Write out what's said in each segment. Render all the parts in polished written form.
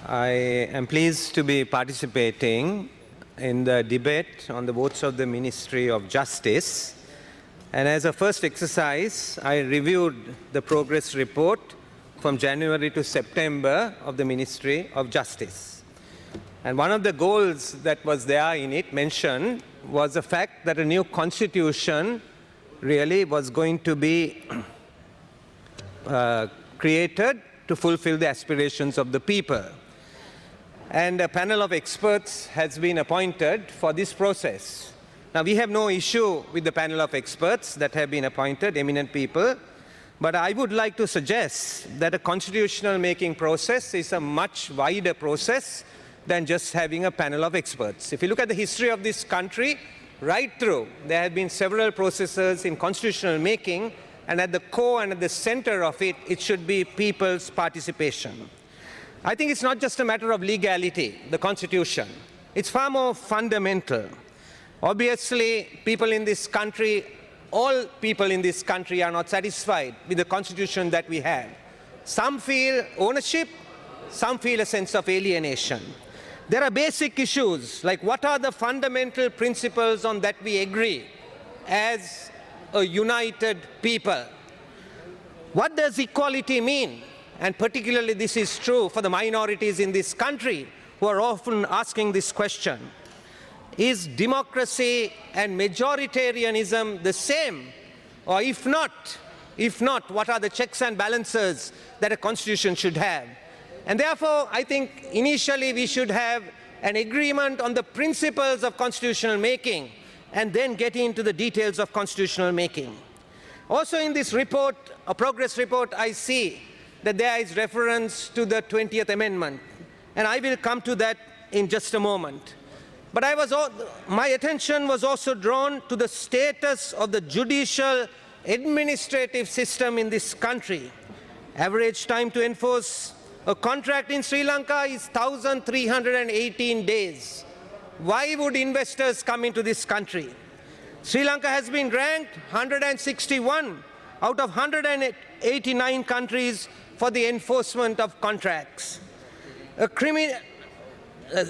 I am pleased to be participating in the debate on the votes of the Ministry of Justice. And as a first exercise, I reviewed the progress report from January to September of the Ministry of Justice. And one of the goals that was there in it mentioned was the fact that a new constitution really was going to be created to fulfill the aspirations of the people. And a panel of experts has been appointed for this process. Now, we have no issue with the panel of experts that have been appointed, eminent people, but I would like to suggest that a constitutional making process is a much wider process than just having a panel of experts. If you look at the history of this country, right through, there have been several processes in constitutional making, and at the core and at the center of it, it should be people's participation. I think it's not just a matter of legality, the Constitution. It's far more fundamental. Obviously, people in this country, all people in this country are not satisfied with the Constitution that we have. Some feel ownership, some feel a sense of alienation. There are basic issues, like what are the fundamental principles on that we agree as a united people? What does equality mean? And particularly this is true for the minorities in this country who are often asking this question. Is democracy and majoritarianism the same? Or if not, what are the checks and balances that a constitution should have? And therefore, I think initially we should have an agreement on the principles of constitutional making and then get into the details of constitutional making. Also in this report, a progress report, I see that there is reference to the 20th Amendment, and I will come to that in just a moment. But my attention was also drawn to the status of the judicial administrative system in this country. Average time to enforce a contract in Sri Lanka is 1,318 days. Why would investors come into this country? Sri Lanka has been ranked 161 out of 189 countries for the enforcement of contracts.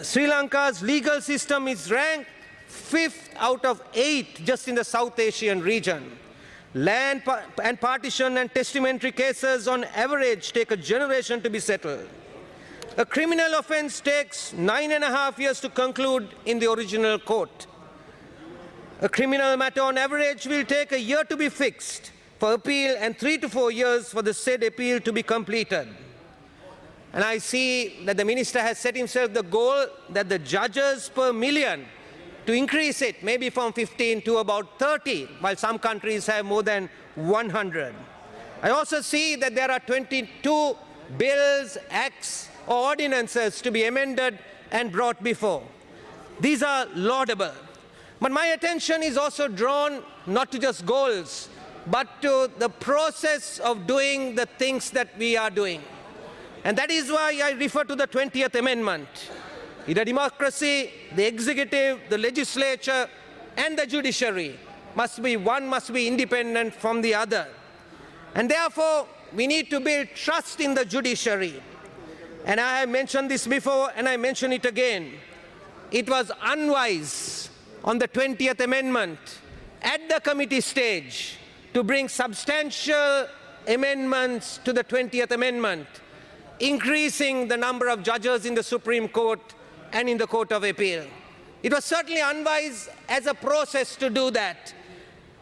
Sri Lanka's legal system is ranked 5th out of 8 just in the South Asian region. Land and partition and testamentary cases on average take a generation to be settled. A criminal offense takes 9.5 years to conclude in the original court. A criminal matter on average will take a year to be fixed for appeal and 3 to 4 years for the said appeal to be completed. And I see that the minister has set himself the goal that the judges per million to increase it maybe from 15 to about 30, while some countries have more than 100. I also see that there are 22 bills, acts, or ordinances to be amended and brought before. These are laudable. But my attention is also drawn not to just goals, but to the process of doing the things that we are doing. And that is why I refer to the 20th Amendment. In a democracy, the executive, the legislature, and the judiciary must be independent from the other. And therefore, we need to build trust in the judiciary. And I have mentioned this before, and I mention it again. It was unwise on the 20th Amendment at the committee stage to bring substantial amendments to the 20th Amendment, increasing the number of judges in the Supreme Court and in the Court of Appeal. It was certainly unwise as a process to do that,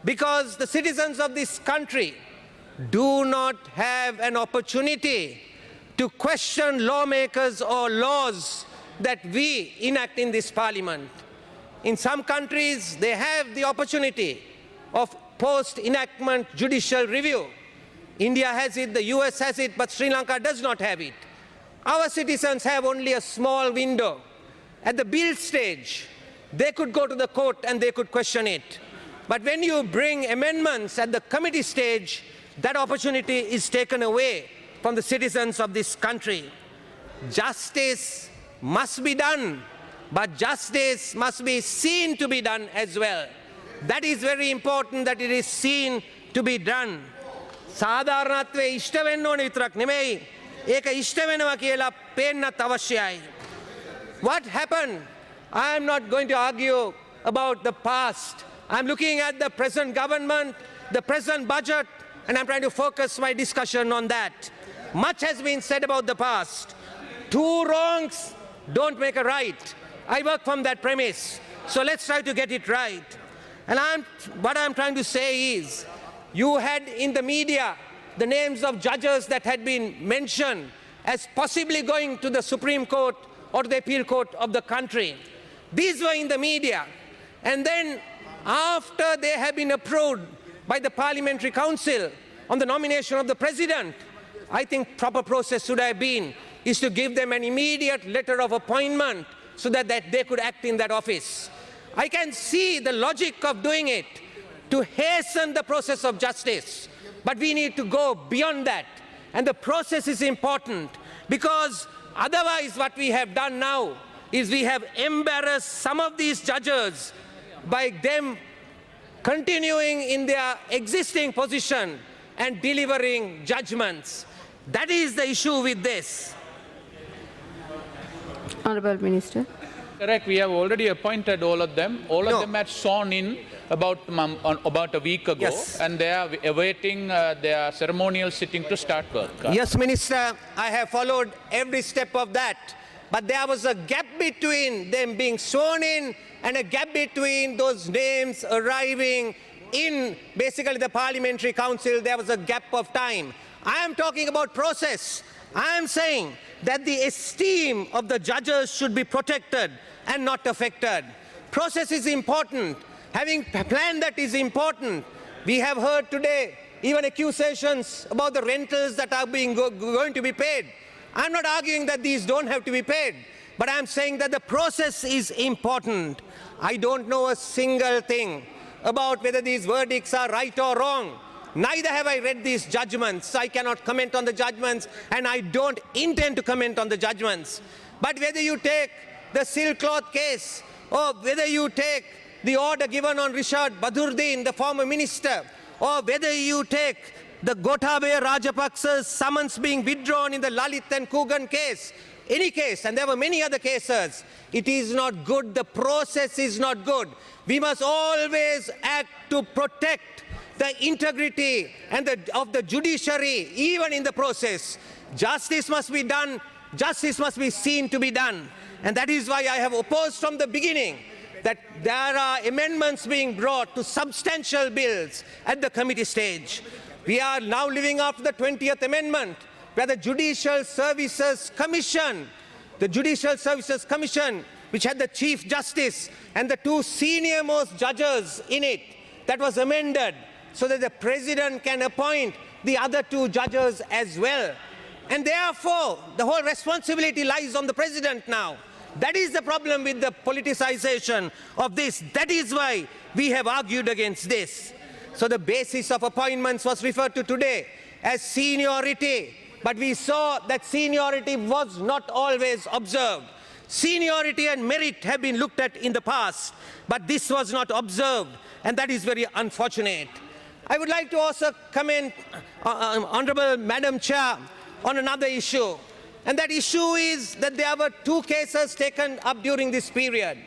because the citizens of this country do not have an opportunity to question lawmakers or laws that we enact in this parliament. In some countries, they have the opportunity of post-enactment judicial review. India has it, the US has it, but Sri Lanka does not have it. Our citizens have only a small window. At the bill stage, they could go to the court and they could question it. But when you bring amendments at the committee stage, that opportunity is taken away from the citizens of this country. Justice must be done, but justice must be seen to be done as well. That is very important, that it is seen to be done. සාධාරණත්වයේ ඉෂ්ට වෙන්න ඕන විතරක් නෙමෙයි, ඒක ඉෂ්ට වෙනවා කියලා පේන්නත් අවශ්‍යයි. What happened? I am not going to argue about the past. I'm looking at the present government, the present budget, and I'm trying to focus my discussion on that. Much has been said about the past. Two wrongs don't make a right. I work from that premise. So let's try to get it right. And what I'm trying to say is, you had in the media the names of judges that had been mentioned as possibly going to the Supreme Court or to the appeal court of the country. These were in the media. And then after they have been approved by the Parliamentary Council on the nomination of the President, I think proper process should have been is to give them an immediate letter of appointment so that they could act in that office. I can see the logic of doing it to hasten the process of justice, but we need to go beyond that. And the process is important because otherwise what we have done now is we have embarrassed some of these judges by them continuing in their existing position and delivering judgments. That is the issue with this. Honourable Minister. Correct. We have already appointed all of them. All of them had sworn in about a week ago, Yes. and they are awaiting their ceremonial sitting to start work. Yes, Minister, I have followed every step of that. But there was a gap between them being sworn in and a gap between those names arriving in basically the Parliamentary Council. There was a gap of time. I am talking about process. I am saying that the esteem of the judges should be protected and not affected. Process is important. Having planned that is important. We have heard today even accusations about the rentals that are going to be paid. I'm not arguing that these don't have to be paid, but I'm saying that the process is important. I don't know a single thing about whether these verdicts are right or wrong. Neither have I read these judgments. I cannot comment on the judgments, and I don't intend to comment on the judgments. But whether you take the silk cloth case, or whether you take the order given on Rishad Badurdin, the former minister, or whether you take the Gotabaya Rajapaksa's summons being withdrawn in the Lalit and Kugan case, any case, and there were many other cases, it is not good. The process is not good. We must always act to protect the integrity and of the judiciary, even in the process. Justice must be done. Justice must be seen to be done. And that is why I have opposed from the beginning that there are amendments being brought to substantial bills at the committee stage. We are now living after the 20th Amendment, where the Judicial Services Commission, which had the Chief Justice and the two senior-most judges in it, that was amended so that the President can appoint the other two judges as well. And therefore, the whole responsibility lies on the President now. That is the problem with the politicization of this. That is why we have argued against this. So the basis of appointments was referred to today as seniority, but we saw that seniority was not always observed. Seniority and merit have been looked at in the past, but this was not observed, and that is very unfortunate. I would like to also comment, Honourable Madam Chair, on another issue. And that issue is that there were two cases taken up during this period.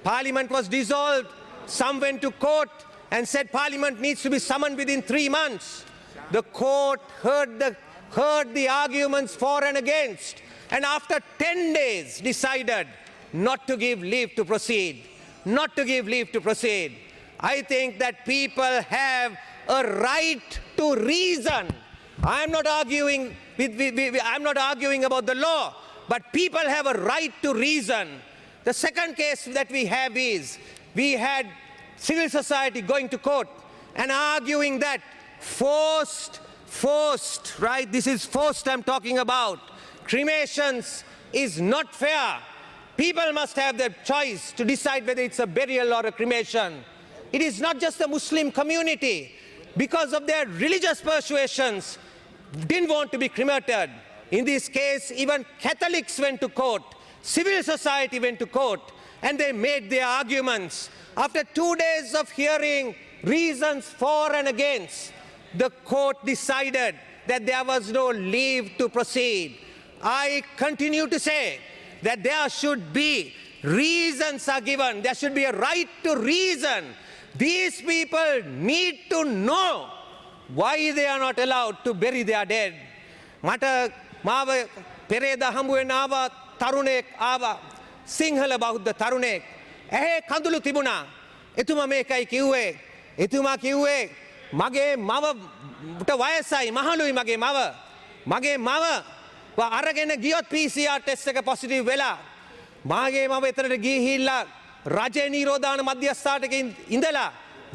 Parliament was dissolved. Some went to court and said Parliament needs to be summoned within 3 months. The court heard the arguments for and against, and after 10 days decided not to give leave to proceed. Not to give leave to proceed. I think that people have a right to reason. I'm not arguing about the law, but people have a right to reason. The second case that we have is, we had civil society going to court and arguing that forced, right? This is forced I'm talking about. Cremations is not fair. People must have the choice to decide whether it's a burial or a cremation. It is not just the Muslim community, because of their religious persuasions, didn't want to be cremated. In this case, even Catholics went to court, civil society went to court, and they made their arguments. After 2 days of hearing reasons for and against, the court decided that there was no leave to proceed. I continue to say that there should be reasons are given. There should be a right to reason. These people need to know why they are not allowed to bury their dead. මට මාව පෙරේද හමුවෙන් ආවා තරුණයෙක් ආවා සිංහල බෞද්ධ තරුණයෙක්. ඇහේ කඳුළු තිබුණා. එතුමා මේකයි කිව්වේ. එතුමා කිව්වේ මගේ මවට වයසයි මහලුයි මගේ මව. මගේ මව අරගෙන ගියොත් PCR ටෙස්ට් එක පොසිටිව් වෙලා මාගේ මව එතරට ගිහිල්ලා රජ නිරෝධාන මධ්‍යස්ථානයක ඉඳලා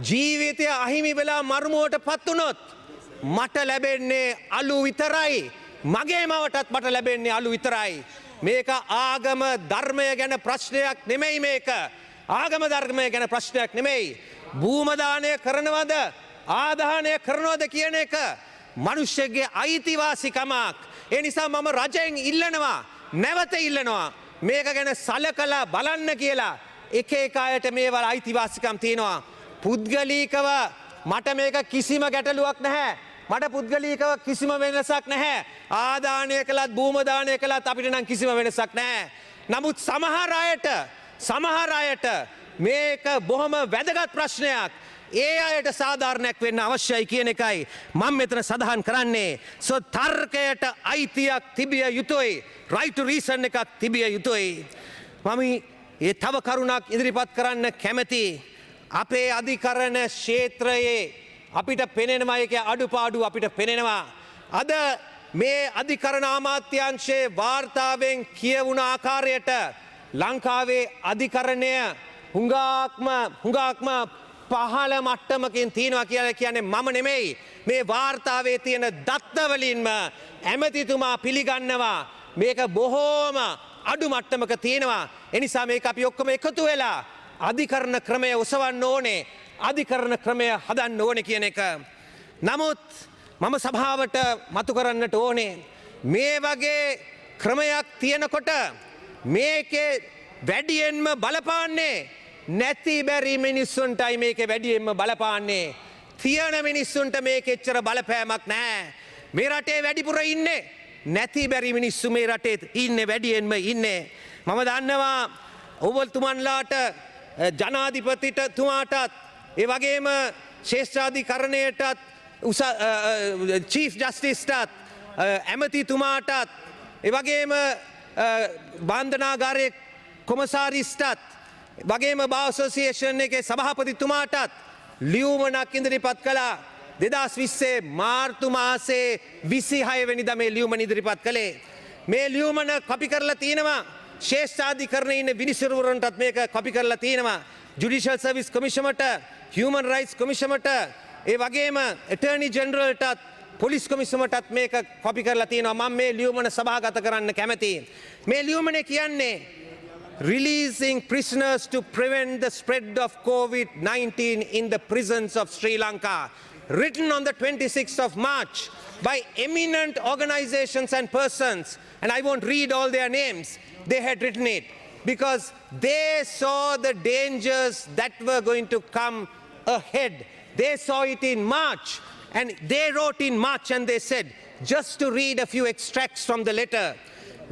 ජීවිතය අහිමි වෙලා මරුමුවට පත් වුණොත් මට ලැබෙන්නේ අලු විතරයි. මගේ මවටත් මට ලැබෙන්නේ අලු විතරයි. මේක ආගම ධර්මය ගැන ප්‍රශ්නයක් නෙමෙයි මේක. ආගම ධර්මය ගැන ප්‍රශ්නයක් නෙමෙයි. භූමදානය කරනවද ආදානය කරනවද කියන එක මනුෂ්‍යගේ අයිතිවාසිකමක්. ඒ නිසා මම රජයෙන් ඉල්ලනවා නැවත ඉල්ලනවා මේක ගැන සලකලා බලන්න කියලා. එක එක අයට මේවල අයිතිවාසිකම් තියෙනවා. පුද්ගලීකව මට මේක කිසිම ගැටලුවක් නැහැ. මට පුද්ගලීකව කිසිම වෙනසක් නැහැ. ආදානය කළත් භූමදානය කළත් අපිට නම් කිසිම වෙනසක් නැහැ. නමුත් සමහර අයට මේක බොහොම වැදගත් ප්‍රශ්නයක්. ඒ අයට සාධාරණයක් වෙන්න අවශ්‍යයි කියන එකයි මම මෙතන සඳහන් කරන්නේ. තර්කයට අයිතියක් තිබිය යුතුයි. right to reason එකක් තිබිය යුතුයි. මම ඒ තව කරුණක් ඉදිරිපත් කරන්න කැමැති. අපේ අධිකරණ ක්ෂේත්‍රයේ අපිට පෙනෙනවා ඒකේ අඩුපාඩු අපිට පෙනෙනවා. අද මේ අධිකරණ අමාත්‍යාංශයේ වාර්තාවෙන් කියවුණ ආකාරයට ලංකාවේ අධිකරණය හුඟක්ම පහළ මට්ටමකින් තියෙනවා කියලා කියන්නේ මම නෙමෙයි. මේ වාර්තාවේ තියෙන දත්තවලින්ම ඇමතිතුමා පිළිගන්නවා මේක බොහෝම අඩු මට්ටමක තියෙනවා. එනිසා මේක අපි ඔක්කොම එකතු වෙලා අධිකරණ ක්‍රමය ඔසවන්න ඕනේ. අධිකරණ ක්‍රමය හදන්න ඕනේ කියන එක. නමුත් මම සභාවට මතු කරන්නට ඕනේ මේ වගේ ක්‍රමයක් තියෙනකොට මේකේ වැඩියෙන්ම බලපාන්නේ නැති බැරි මිනිස්සුන්ටයි මේකේ වැඩියෙන්ම බලපාන්නේ. තියෙන මිනිස්සුන්ට මේක එච්චර බලපෑමක් නැහැ. මේ රටේ වැඩිපුර ඉන්නේ නැති බැරි මිනිස්සු මේ රටේ ඉන්නේ වැඩියෙන්ම ඉන්නේ. මම දන්නවා ඔබතුමන්ලාට ජනාධිපතිතුමාටත් ඒ වගේම ශ්‍රේෂ්ඨාධිකරණයටත් චීෆ් ජස්ටිස්ටත් ඇමතිතුමාටත් ඒ වගේම බන්ධනාගාරයේ කොමසාරිස්ටත් වගේම බාර් ඇසෝසියේෂන් එකේ සභාපතිතුමාටත් ලියුමනක් ඉදිරිපත් කළා. 2020 මාර්තු මාසයේ 26 වෙනිදා මේ ලියුමන ඉදිරිපත් කළේ. මේ ලියුමන කොපි කරලා තියෙනවා. ශ්‍රේෂ්ඨාධිකරණයේ ඉන්න විනිසුරුවරන්ටත් මේක කොපි කරලා තියෙනවා. ජුඩිෂල් සර්විස් කොමිෂමට, හියුමන් රයිට්ස් කොමිෂමට, ඒ වගේම ඇටර්නි ජෙනරල්ටත්, පොලිස් කොමිෂමටත් මේක කොපි කරලා තියෙනවා. මම මේ ලියුමන සභාගත කරන්න කැමැතියි. මේ ලියුමනේ කියන්නේ releasing prisoners to prevent the spread of COVID-19 in the prisons of Sri Lanka, written on the 26th of March by eminent organizations and persons, and I won't read all their names. They had written it because they saw the dangers that were going to come ahead. They saw it in March, and they wrote in March and they said, just to read a few extracts from the letter,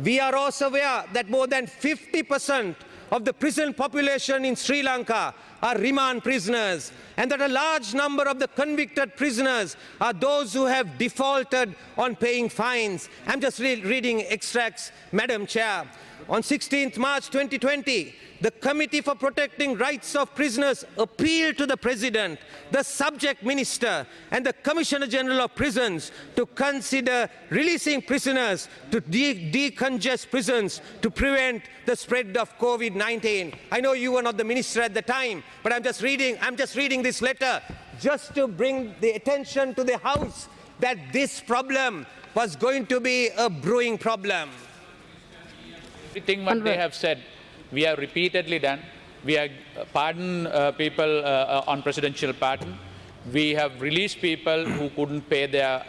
we are also aware that more than 50% of the prison population in Sri Lanka are remand prisoners, and that a large number of the convicted prisoners are those who have defaulted on paying fines. I'm just reading extracts, Madam Chair. On 16th March 2020, the Committee for Protecting Rights of Prisoners appealed to the President, the subject minister, and the Commissioner General of Prisons to consider releasing prisoners to decongest prisons to prevent the spread of COVID-19. I know you were not the minister at the time, but I'm just reading this letter just to bring the attention to the House that this problem was going to be a brewing problem. Everything what they have said, we have repeatedly done. We have pardoned people on presidential pardon. We have released people who couldn't pay their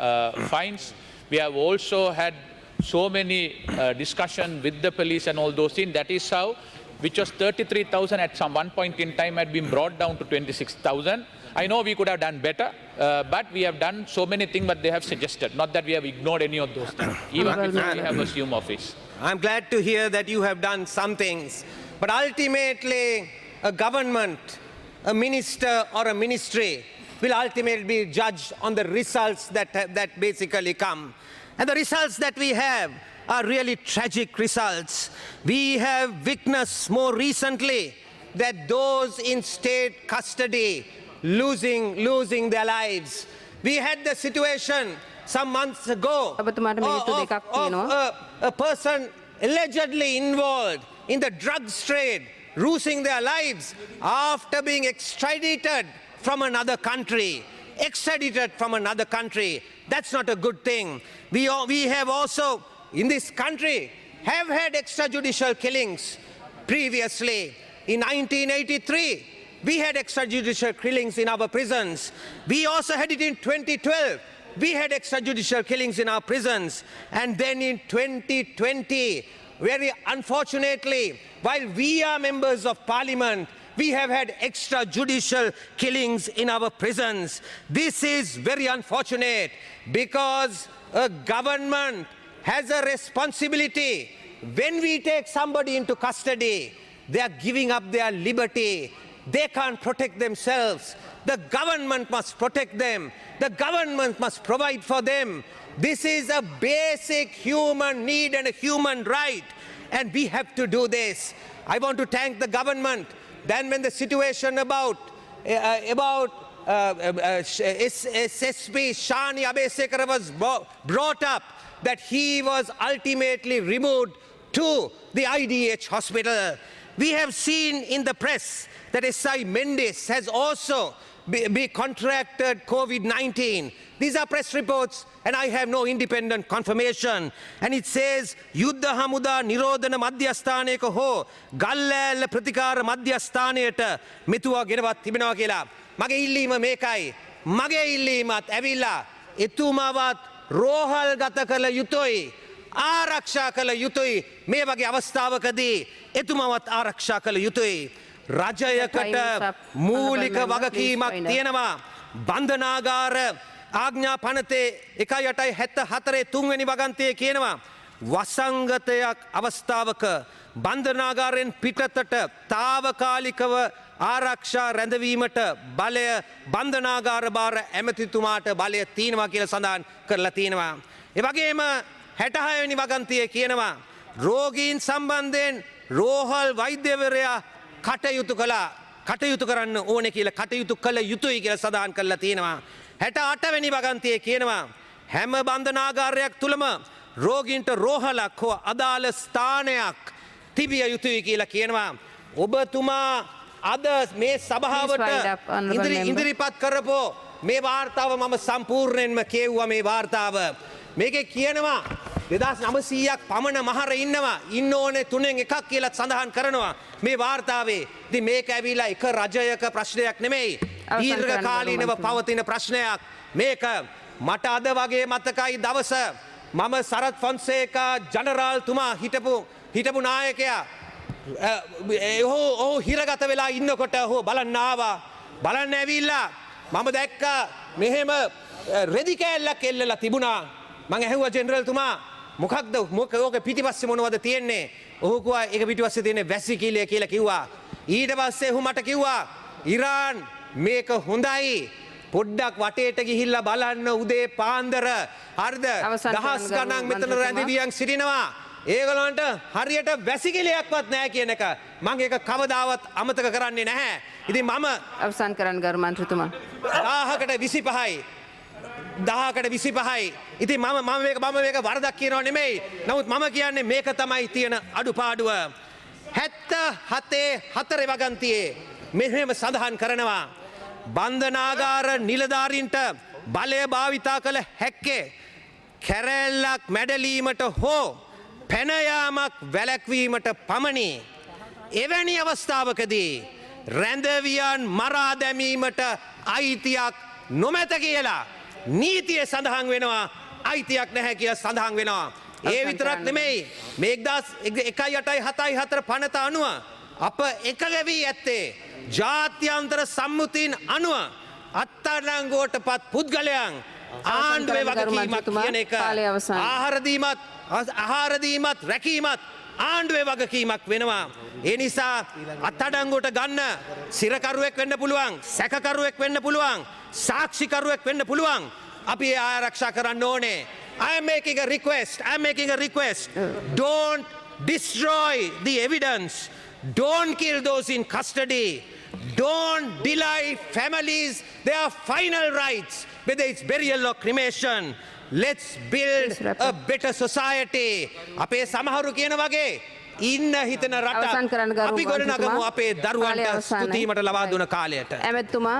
fines. We have also had so many discussion with the police and all those things. That is how, which was 33,000 at some one point in time, had been brought down to 26,000. I know we could have done better, but we have done so many things that they have suggested. Not that we have ignored any of those things, even before we have assumed office. I'm glad to hear that you have done some things, but ultimately a government, a minister or a ministry will ultimately be judged on the results that basically come. And the results that we have are really tragic results. We have witnessed more recently that those in state custody losing their lives. We had the situation some months ago of a person allegedly involved in the drugs trade losing their lives after being extradited from another country. That's not a good thing. We have also in this country have had extrajudicial killings previously. In 1983, we had extrajudicial killings in our prisons. We also had it in 2012. We had extrajudicial killings in our prisons. And then in 2020, very unfortunately, while we are members of parliament, we have had extrajudicial killings in our prisons. This is very unfortunate because a government has a responsibility. When we take somebody into custody, they are giving up their liberty. They can't protect themselves. The government must protect them. The government must provide for them. This is a basic human need and a human right. And we have to do this. I want to thank the government. Then when the situation about SSP Shani Abesekar was brought up, that he was ultimately removed to the IDH hospital. We have seen in the press that SI Mendes has also be contracted COVID-19. These are press reports and I have no independent confirmation. And it says, Yuddha Hamuda Nirodhana Madhyasthaneka ho Gallala Pratikara Madhyasthaneta Mituwa Geravat Tibinawa Kela. Mage illima mekai. Mage illimat avilla etumavat rohal gata kala yutoi. ආරක්ෂා කළ යුතුයි මේ වගේ අවස්ථාවකදී එතුමවත් ආරක්ෂා කළ යුතුයි රජයකට මූලික වගකීමක් තියෙනවා බන්ධනාගාර ආඥා පනතේ 1.74 තුන්වෙනි වගන්තියේ කියනවා වසංගතයක් අවස්ථාවක බන්ධනාගාරයෙන් පිටතට తాවකාලිකව ආරක්ෂා රැඳවීමට බලය බන්ධනාගාර භාර ඇමතිතුමාට බලය තියෙනවා කියලා සඳහන් කරලා තියෙනවා ඒ වගේම 66 වෙනි වගන්තියේ කියනවා රෝගීන් සම්බන්ධයෙන් රෝහල් වෛද්‍යවරයා කටයුතු කරන්න ඕනේ කියලා කටයුතු කළ යුතුයි කියලා සඳහන් කරලා තියෙනවා 68 වෙනි වගන්තියේ කියනවා හැම බන්ධනාගාරයක් තුලම රෝගීන්ට රෝහලක් හෝ අදාළ ස්ථානයක් තිබිය යුතුයි කියලා කියනවා ඔබතුමා අද මේ සභාවට ඉදිරිපත් කරපෝ මේ වාර්තාව මම සම්පූර්ණයෙන්ම කියවුවා මේ වාර්තාව මේකේ කියනවා 2900ක් පමණ මහර ඉන්නවා ඉන්න ඕනේ තුනෙන් එකක් කියලා සඳහන් කරනවා මේ වාර්තාවේ ඉතින් මේක ඇවිල්ලා එක රජයක ප්‍රශ්නයක් නෙමෙයි දීර්ඝ කාලීනව පවතින ප්‍රශ්නයක් මේක මට අද වගේ මතකයි දවස මම සරත් ෆොන්සේකා ජනරාල් තුමා හිටපු නායකයා ඔහු හිරගත වෙලා ඉන්නකොට ඔහු බලන්න ආවා බලන්න ඇවිල්ලා මම දැක්කා මෙහෙම රෙදි කෑල්ලක් එල්ලලා තිබුණා මං ඇහුවා ජෙනරල් තුමා මොකක්ද ඕක පිටිපස්සේ මොනවද තියෙන්නේ ඔහු කිව්වා ඒක පිටිපස්සේ තියෙන්නේ වැසිකිළිය කියලා කිව්වා ඊට පස්සේ ඔහු මට කිව්වා ඉරාන් මේක හොඳයි පොඩ්ඩක් වටේට ගිහිල්ලා බලන්න උදේ පාන්දර හරිද දහස් ගණන් මෙතන රැඳවියන් සිටිනවා ඒගොල්ලන්ට හරියට වැසිකිළියක්වත් නැහැ කියන එක මම ඒක කවදාවත් අමතක කරන්නේ නැහැ ඉතින් මම අවසන් කරන්න ගරු මන්ත්‍රීතුමා 1000කට 25යි 1000කට 25යි. ඉතින් මම මේක වරදක් කියනව නෙමෙයි. නමුත් මම කියන්නේ මේක තමයි තියෙන අඩුපාඩුව. 77 4 වගන්තියේ මෙහෙම සඳහන් කරනවා. බන්ධනාගාර නිලධාරීන්ට බලය භාවිතා කළ හැක්කේ කැරැල්ලක් මැඩලීමට හෝ පැන යාමක් වැළැක්වීමට පමණි. එවැනි අවස්ථාවකදී රැඳවියන් මරා දැමීමට අයිතියක් නොමැත කියලා නීතිය සඳහන් වෙනවා අයිතියක් නැහැ කියලා සඳහන් වෙනවා ඒ විතරක් නෙමෙයි මේ 1.874 පනත අනුව අප එකග වී ඇත්තේ ජාත්‍යන්තර සම්මුතීන් අනුව අත්අඩංගුවට පත් පුද්ගලයන් ආණ්ඩුවේ වගකීමක් කියන එක ආහාර දීමත් රැකීමත් ආණ්ඩුවේ වගකීමක් වෙනවා. ඒ නිසා අත්අඩංගුවට ගන්න සිරකරුවෙක් වෙන්න පුළුවන්, සැකකරුවෙක් වෙන්න පුළුවන්, සාක්ෂිකරුවෙක් වෙන්න පුළුවන්. අපි ඒ ආරක්ෂා කරන්න ඕනේ. I am making a request. Don't destroy the evidence. Don't kill those in custody. Don't deny families their final rights, whether it's burial or cremation. Let's build a better society. අපේ සමහරු කියන වගේ ඉන්න හිතන රට අවසන් කරන්න ගරු අපි ගොඩනගමු මන්ත්‍රීතුමා. අපේ කාලය දරුවන්ට අවසానයි. ස්තුතියිමට ලබා දුන කාලයට. ඇමැතිතුමා